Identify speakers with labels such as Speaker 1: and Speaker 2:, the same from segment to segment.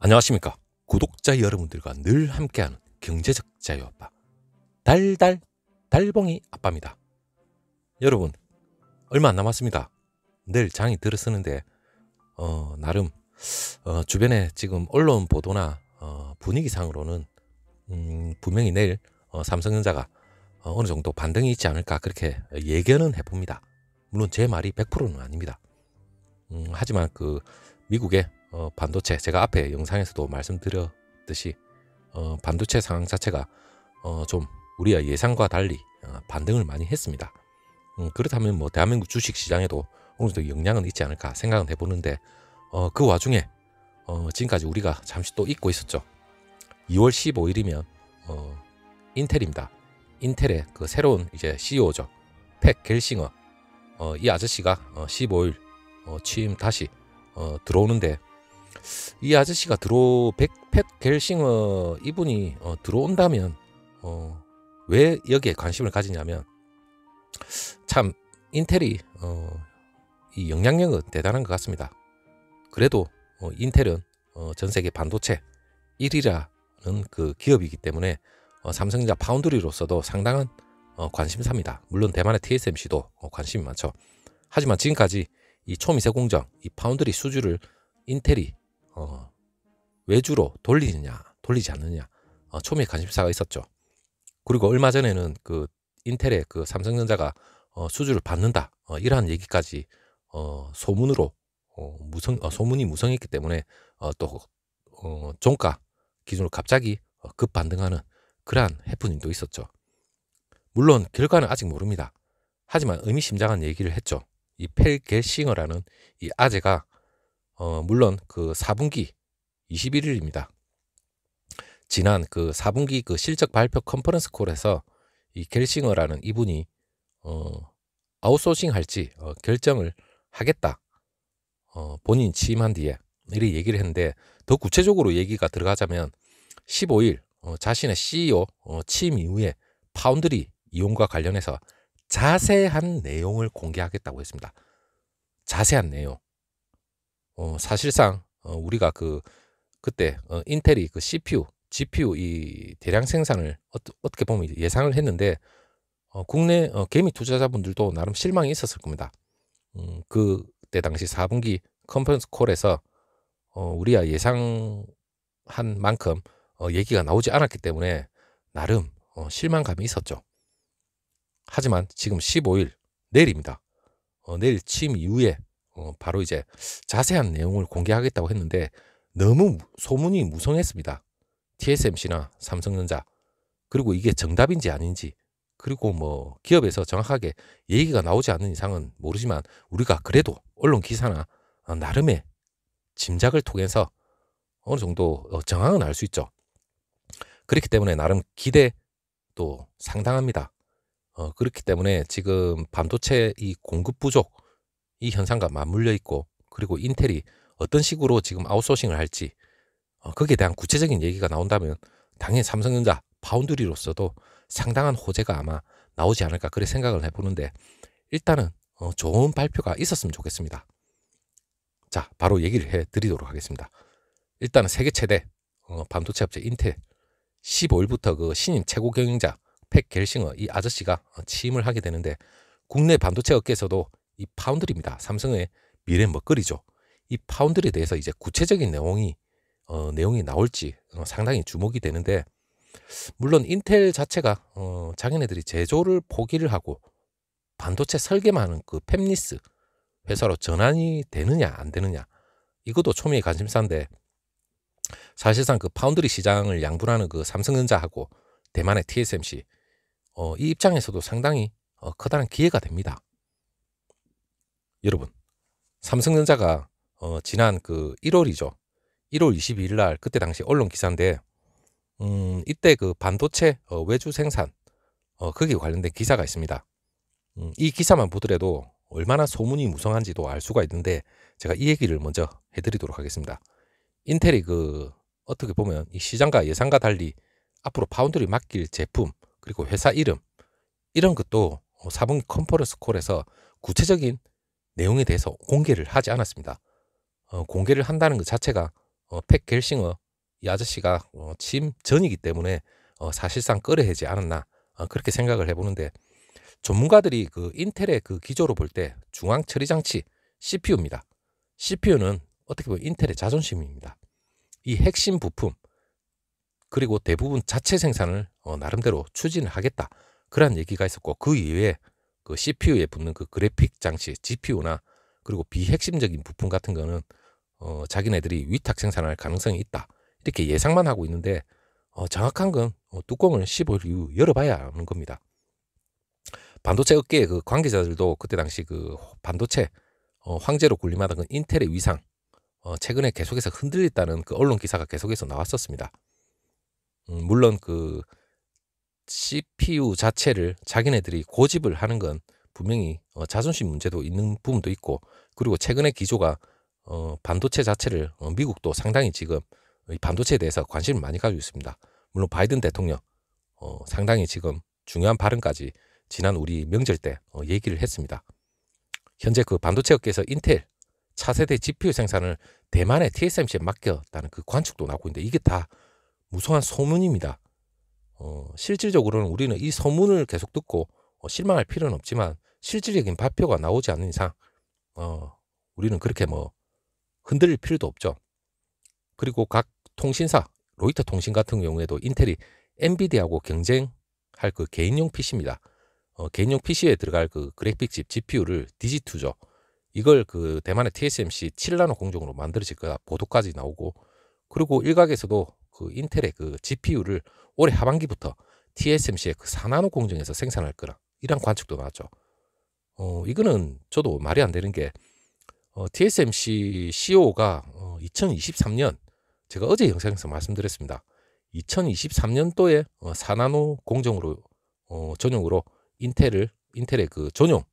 Speaker 1: 안녕하십니까. 구독자 여러분들과 늘 함께하는 경제적 자유아빠 달봉이 아빠입니다. 여러분, 얼마 안 남았습니다. 내일 장이 들어서는데 나름 주변에 지금 언론 보도나 분위기상으로는 분명히 내일 삼성전자가 어느 정도 반등이 있지 않을까 그렇게 예견은 해봅니다. 물론 제 말이 100%는 아닙니다. 하지만 그 미국의 반도체, 제가 앞에 영상에서도 말씀드렸듯이 반도체 상황 자체가 좀 우리가 예상과 달리 반등을 많이 했습니다. 그렇다면 뭐 대한민국 주식 시장에도 어느 정도 영향은 있지 않을까 생각은 해보는데 그 와중에 지금까지 우리가 잠시 또 잊고 있었죠. 2월 15일이면 인텔입니다. 인텔의 그 새로운 이제 CEO죠. 팻 겔싱어. 이 아저씨가 15일 취임 다시 들어오는데, 이 아저씨가 팻 겔싱어 이분이 들어온다면 왜 여기에 관심을 가지냐면, 참 인텔이 이 영향력은 대단한 것 같습니다. 그래도 인텔은 전 세계 반도체 1위라는 그 기업이기 때문에 삼성전자 파운드리로서도 상당한 관심사입니다. 물론 대만의 TSMC도 관심이 많죠. 하지만 지금까지 이 초미세 공정, 이 파운드리 수주를 인텔이 외주로 돌리지 않느냐, 초미의 관심사가 있었죠. 그리고 얼마 전에는 그 인텔의 그 삼성전자가 수주를 받는다, 이러한 얘기까지 소문으로 소문이 무성했기 때문에 또 종가 기준으로 갑자기 급반등하는 그러한 해프닝도 있었죠. 물론 결과는 아직 모릅니다. 하지만 의미심장한 얘기를 했죠. 이 팻 겔싱어라는 이 아재가 물론 그 4분기 21일입니다. 지난 그 4분기 그 실적 발표 컨퍼런스 콜에서 이 겔싱어라는 이분이 아웃소싱 할지 결정을 하겠다. 본인 취임한 뒤에 이렇게 얘기를 했는데, 더 구체적으로 얘기가 들어가자면 15일 자신의 CEO 취임 이후에 파운드리 이용과 관련해서 자세한 내용을 공개하겠다고 했습니다. 자세한 내용. 사실상 우리가 그때 인텔이 그 CPU, GPU 이 대량 생산을 어떻게 보면 예상을 했는데, 국내 개미 투자자분들도 나름 실망이 있었을 겁니다. 그때 당시 4분기 컨퍼런스 콜에서 우리가 예상한 만큼 얘기가 나오지 않았기 때문에 나름 실망감이 있었죠. 하지만 지금 15일 내일입니다. 내일 취임 이후에 바로 이제 자세한 내용을 공개하겠다고 했는데, 너무 소문이 무성했습니다. TSMC나 삼성전자, 그리고 이게 정답인지 아닌지, 그리고 뭐 기업에서 정확하게 얘기가 나오지 않는 이상은 모르지만 우리가 그래도 언론 기사나 나름의 짐작을 통해서 어느 정도 정황은 알 수 있죠. 그렇기 때문에 나름 기대도 상당합니다. 그렇기 때문에 지금 반도체 이 공급 부족 이 현상과 맞물려 있고, 그리고 인텔이 어떤 식으로 지금 아웃소싱을 할지 거기에 대한 구체적인 얘기가 나온다면 당연히 삼성전자 파운드리로서도 상당한 호재가 아마 나오지 않을까 그렇게 생각을 해보는데, 일단은 좋은 발표가 있었으면 좋겠습니다. 자, 바로 얘기를 해드리도록 하겠습니다. 일단은 세계 최대 반도체 업체 인텔 15일부터 그 신임 최고 경영자 팻 겔싱어 이 아저씨가 취임을 하게 되는데, 국내 반도체 업계에서도 이 파운드리입니다. 삼성의 미래 먹거리죠. 이 파운드리에 대해서 이제 구체적인 내용이 나올지 상당히 주목이 되는데, 물론 인텔 자체가 자기네들이 제조를 포기를 하고 반도체 설계만 하는 그 팹리스 회사로 전환이 되느냐 안 되느냐, 이것도 초미의 관심사인데, 사실상 그 파운드리 시장을 양분하는 그 삼성전자하고 대만의 TSMC 이 입장에서도 상당히 커다란 기회가 됩니다. 여러분, 삼성전자가 지난 그 1월이죠. 1월 22일 날 그때 당시 언론 기사인데, 이때 그 반도체 외주 생산 거기에 관련된 기사가 있습니다. 이 기사만 보더라도 얼마나 소문이 무성한지도 알 수가 있는데, 제가 이 얘기를 먼저 해드리도록 하겠습니다. 인텔이 그 어떻게 보면 이 시장과 예상과 달리 앞으로 파운드리 맡길 제품, 그리고 회사 이름, 이런 것도 4분기 컨퍼런스 콜에서 구체적인 내용에 대해서 공개를 하지 않았습니다. 공개를 한다는 것 자체가 팩 겔싱어 이 아저씨가 취임 전이기 때문에 사실상 끌어야지 않았나 그렇게 생각을 해보는데, 전문가들이 그 인텔의 그 기조로 볼 때 중앙 처리 장치 CPU입니다. CPU는 어떻게 보면 인텔의 자존심입니다. 이 핵심 부품 그리고 대부분 자체 생산을 나름대로 추진을 하겠다, 그런 얘기가 있었고, 그 이외에 그 CPU에 붙는 그 그래픽 장치 GPU나 그리고 비핵심적인 부품 같은 거는 자기네들이 위탁 생산할 가능성이 있다, 이렇게 예상만 하고 있는데, 정확한 건 뚜껑을 15일 이후 열어봐야 아는 겁니다. 반도체 업계의 그 관계자들도 그때 당시 그 반도체 황제로 군림하던 그 인텔의 위상 최근에 계속해서 흔들렸다는 그 언론 기사가 계속해서 나왔었습니다. 물론 그 CPU 자체를 자기네들이 고집을 하는 건 분명히 자존심 문제도 있는 부분도 있고, 그리고 최근에 기조가 반도체 자체를 미국도 상당히 지금 이 반도체에 대해서 관심을 많이 가지고 있습니다. 물론 바이든 대통령 상당히 지금 중요한 발언까지 지난 우리 명절 때 얘기를 했습니다. 현재 그 반도체 업계에서 인텔 차세대 GPU 생산을 대만의 TSMC에 맡겼다는 그 관측도 나오고 있는데, 이게 다 무성한 소문입니다. 실질적으로는 우리는 이 소문을 계속 듣고 실망할 필요는 없지만, 실질적인 발표가 나오지 않는 이상 우리는 그렇게 뭐 흔들릴 필요도 없죠. 그리고 각 통신사, 로이터 통신 같은 경우에도 인텔이 엔비디아하고 경쟁할 그 개인용 PC입니다. 개인용 PC에 들어갈 그 그래픽칩 GPU를 디지2죠. 이걸 그 대만의 TSMC 7나노 공정으로 만들어질 거다 보도까지 나오고, 그리고 일각에서도 그 인텔의 그 GPU를 올해 하반기부터 TSMC의 그 4나노 공정에서 생산할 거라, 이런 관측도 나왔죠. 이거는 저도 말이 안 되는 게, TSMC CEO가 2023년, 제가 어제 영상에서 말씀드렸습니다. 2023년도에 4나노 공정으로 전용으로 인텔의 그 전용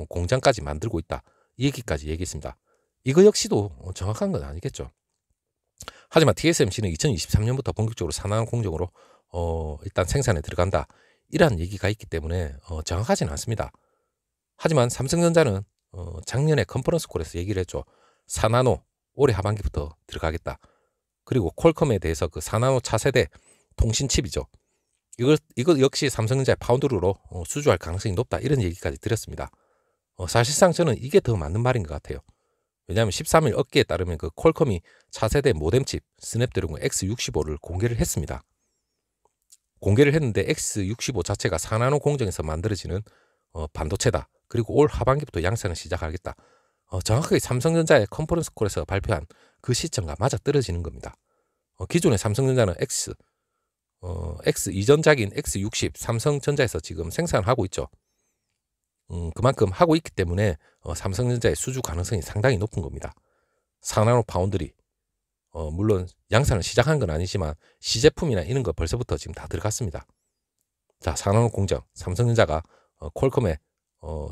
Speaker 1: 공장까지 만들고 있다, 이 얘기까지 얘기했습니다. 이거 역시도 정확한 건 아니겠죠. 하지만 TSMC는 2023년부터 본격적으로 4나노 공정으로 일단 생산에 들어간다, 이런 얘기가 있기 때문에 정확하지는 않습니다. 하지만 삼성전자는 작년에 컨퍼런스 콜에서 얘기를 했죠. 4나노 올해 하반기부터 들어가겠다. 그리고 퀄컴에 대해서 그 4나노 차세대 통신칩이죠. 이거 역시 삼성전자의 파운드로로 수주할 가능성이 높다, 이런 얘기까지 드렸습니다. 사실상 저는 이게 더 맞는 말인 것 같아요. 왜냐하면 13일 업계에 따르면 그 퀄컴이 차세대 모뎀칩 스냅드래곤 X65를 공개를 했습니다. 공개를 했는데 X65 자체가 4나노 공정에서 만들어지는 반도체다. 그리고 올 하반기부터 양산을 시작하겠다. 정확하게 삼성전자의 컨퍼런스 콜에서 발표한 그 시점과 맞아떨어지는 겁니다. 기존의 삼성전자는 X 이전작인 X60 삼성전자에서 지금 생산하고 있죠. 그만큼 하고 있기 때문에 삼성전자의 수주 가능성이 상당히 높은 겁니다. 4나노 파운드리 물론 양산을 시작한 건 아니지만 시제품이나 이런 거 벌써부터 지금 다 들어갔습니다. 자, 4나노 공정 삼성전자가 퀄컴의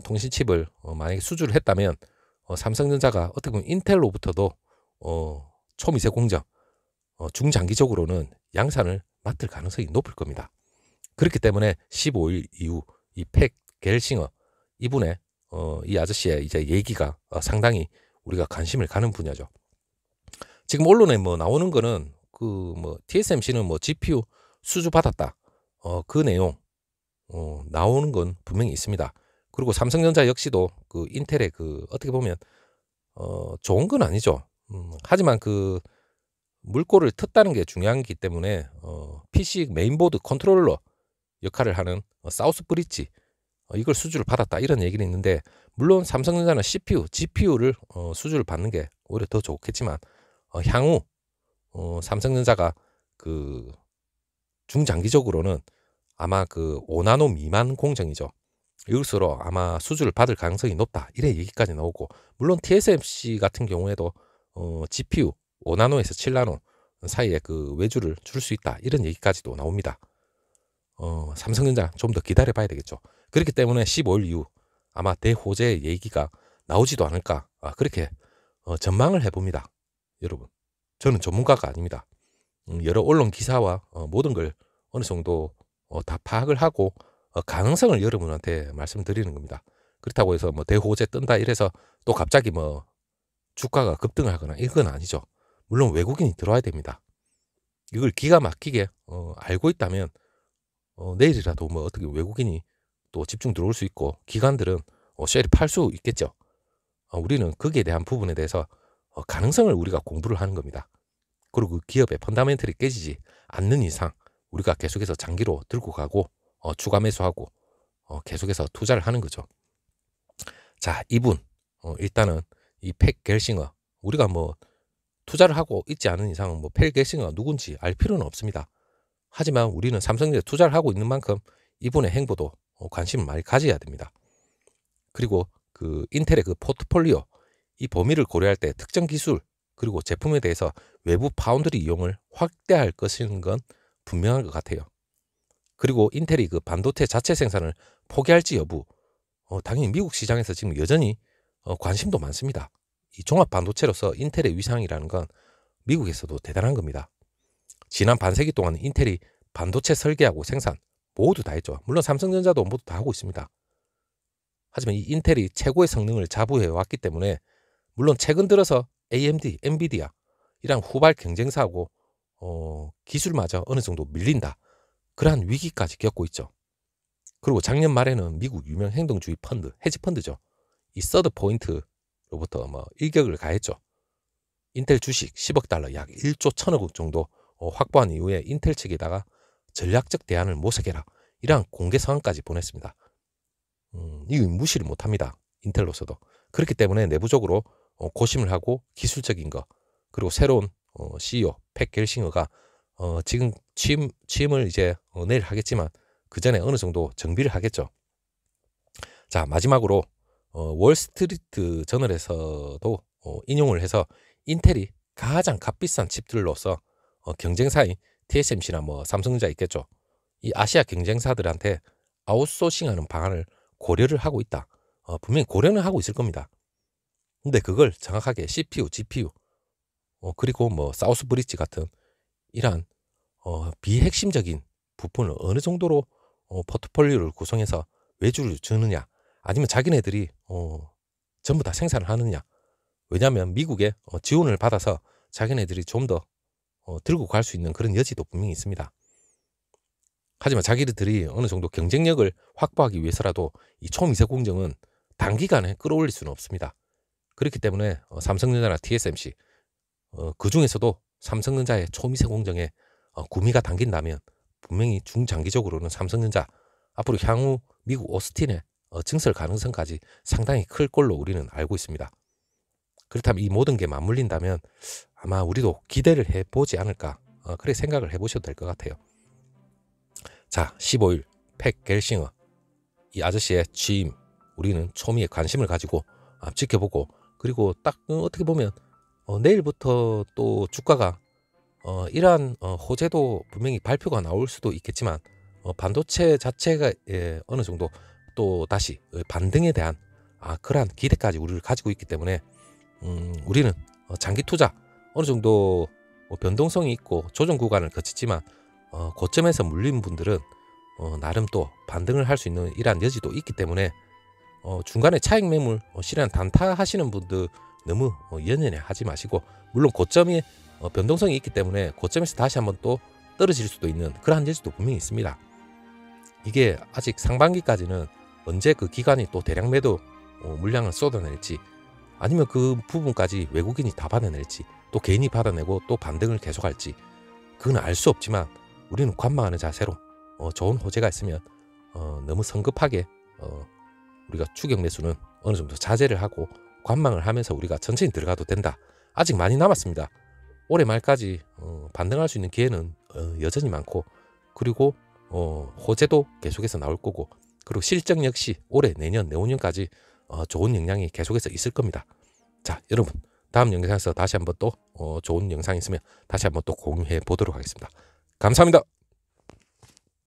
Speaker 1: 통신칩을 만약에 수주를 했다면 삼성전자가 어떻게 보면 인텔로부터도 초미세 공정 중장기적으로는 양산을 맡을 가능성이 높을 겁니다. 그렇기 때문에 15일 이후 이 팩 겔싱어 이분의 이 아저씨의 이제 얘기가 상당히 우리가 관심을 가는 분야죠. 지금 언론에 뭐 나오는 거는 그 뭐 TSMC는 뭐 GPU 수주 받았다, 그 내용 나오는 건 분명히 있습니다. 그리고 삼성전자 역시도 그 인텔의 그 어떻게 보면 좋은 건 아니죠. 하지만 그 물꼬를 텄다는 게 중요하기 때문에 PC 메인보드 컨트롤러 역할을 하는 사우스 브릿지 이걸 수주를 받았다, 이런 얘기는 있는데, 물론 삼성전자는 CPU, GPU를 수주를 받는 게 오히려 더 좋겠지만 향후 삼성전자가 그 중장기적으로는 아마 그 5나노 미만 공정이죠. 이것으로 아마 수주를 받을 가능성이 높다, 이래 얘기까지 나오고, 물론 TSMC 같은 경우에도 GPU 5나노에서 7나노 사이에 그 외주를 줄 수 있다, 이런 얘기까지도 나옵니다. 삼성전자 좀 더 기다려 봐야 되겠죠. 그렇기 때문에 15일 이후 아마 대호재의 얘기가 나오지도 않을까, 그렇게 전망을 해봅니다. 여러분, 저는 전문가가 아닙니다. 여러 언론 기사와 모든 걸 어느 정도 다 파악을 하고 가능성을 여러분한테 말씀드리는 겁니다. 그렇다고 해서 뭐 대호재 뜬다 이래서 또 갑자기 뭐 주가가 급등을 하거나 이건 아니죠. 물론 외국인이 들어와야 됩니다. 이걸 기가 막히게 알고 있다면 내일이라도 뭐 어떻게 외국인이 또 집중 들어올 수 있고 기관들은 쉘이 팔 수 있겠죠. 우리는 거기에 대한 부분에 대해서 가능성을 우리가 공부를 하는 겁니다. 그리고 그 기업의 펀다멘털이 깨지지 않는 이상 우리가 계속해서 장기로 들고 가고 추가 매수하고 계속해서 투자를 하는 거죠. 자, 이분 일단은 이 팻 겔싱어, 우리가 뭐 투자를 하고 있지 않은 이상은 뭐 팻 겔싱어가 누군지 알 필요는 없습니다. 하지만 우리는 삼성전자에 투자를 하고 있는 만큼 이분의 행보도 관심을 많이 가져야 됩니다. 그리고 그 인텔의 그 포트폴리오, 이 범위를 고려할 때 특정 기술 그리고 제품에 대해서 외부 파운드리 이용을 확대할 것인 건 분명한 것 같아요. 그리고 인텔이 그 반도체 자체 생산을 포기할지 여부, 당연히 미국 시장에서 지금 여전히 관심도 많습니다. 이 종합 반도체로서 인텔의 위상이라는 건 미국에서도 대단한 겁니다. 지난 반세기 동안 인텔이 반도체 설계하고 생산 모두 다 했죠. 물론 삼성전자도 모두 다 하고 있습니다. 하지만 이 인텔이 최고의 성능을 자부해 왔기 때문에 물론 최근 들어서 AMD, 엔비디아 이런 후발 경쟁사하고 기술마저 어느 정도 밀린다. 그러한 위기까지 겪고 있죠. 그리고 작년 말에는 미국 유명 행동주의 펀드, 헤지펀드죠. 이 서드 포인트로부터 뭐 일격을 가했죠. 인텔 주식 10억 달러 약 1조 1천억 정도 확보한 이후에 인텔 측에다가 전략적 대안을 모색해라. 이러한 공개 서한까지 보냈습니다. 이거 무시를 못합니다. 인텔로서도. 그렇기 때문에 내부적으로 고심을 하고 기술적인 거 그리고 새로운 CEO 팻 겔싱어가 지금 취임을 이제 내일 하겠지만 그 전에 어느 정도 정비를 하겠죠. 자, 마지막으로 월스트리트 저널에서도 인용을 해서 인텔이 가장 값비싼 칩들로서 경쟁사인 TSMC나 뭐 삼성전자 있겠죠. 이 아시아 경쟁사들한테 아웃소싱하는 방안을 고려를 하고 있다. 분명히 고려는 하고 있을 겁니다. 근데 그걸 정확하게 CPU, GPU 그리고 뭐 사우스 브릿지 같은 이러한 비핵심적인 부품을 어느 정도로 포트폴리오를 구성해서 외주를 주느냐 아니면 자기네들이 전부 다 생산을 하느냐. 왜냐하면 미국의 지원을 받아서 자기네들이 좀 더 들고 갈 수 있는 그런 여지도 분명히 있습니다. 하지만 자기들이 어느 정도 경쟁력을 확보하기 위해서라도 이 초미세 공정은 단기간에 끌어올릴 수는 없습니다. 그렇기 때문에 삼성전자나 TSMC 그 중에서도 삼성전자의 초미세 공정에 구미가 당긴다면 분명히 중장기적으로는 삼성전자 앞으로 향후 미국 오스틴의 증설 가능성까지 상당히 클 걸로 우리는 알고 있습니다. 그렇다면 이 모든 게 맞물린다면 아마 우리도 기대를 해보지 않을까 그렇게 생각을 해보셔도 될 것 같아요. 자, 15일 팻 겔싱어 이 아저씨의 취임 우리는 초미에 관심을 가지고 지켜보고 그리고 딱 어떻게 보면 내일부터 또 주가가 이러한 호재도 분명히 발표가 나올 수도 있겠지만 반도체 자체가 어느 정도 또 다시 반등에 대한 그러한 기대까지 우리를 가지고 있기 때문에 우리는 장기 투자 어느 정도 변동성이 있고 조정 구간을 거치지만 고점에서 물린 분들은 나름 또 반등을 할 수 있는 이러한 여지도 있기 때문에 중간에 차익 매물 실현 단타 하시는 분들 너무 연연해 하지 마시고 물론 고점이 변동성이 있기 때문에 고점에서 다시 한번 또 떨어질 수도 있는 그러한 여지도 분명히 있습니다. 이게 아직 상반기까지는 언제 그 기관이 또 대량 매도 물량을 쏟아낼지 아니면 그 부분까지 외국인이 다 받아낼지 또 개인이 받아내고 또 반등을 계속할지 그건 알 수 없지만 우리는 관망하는 자세로 좋은 호재가 있으면 너무 성급하게 우리가 추격 매수는 어느 정도 자제를 하고 관망을 하면서 우리가 천천히 들어가도 된다. 아직 많이 남았습니다. 올해 말까지 반등할 수 있는 기회는 여전히 많고 그리고 호재도 계속해서 나올 거고 그리고 실적 역시 올해 내년 내후년까지 좋은 영향이 계속해서 있을 겁니다. 자, 여러분 다음 영상에서 다시 한번 또 좋은 영상 있으면 다시 한번 또 공유해 보도록 하겠습니다. 감사합니다.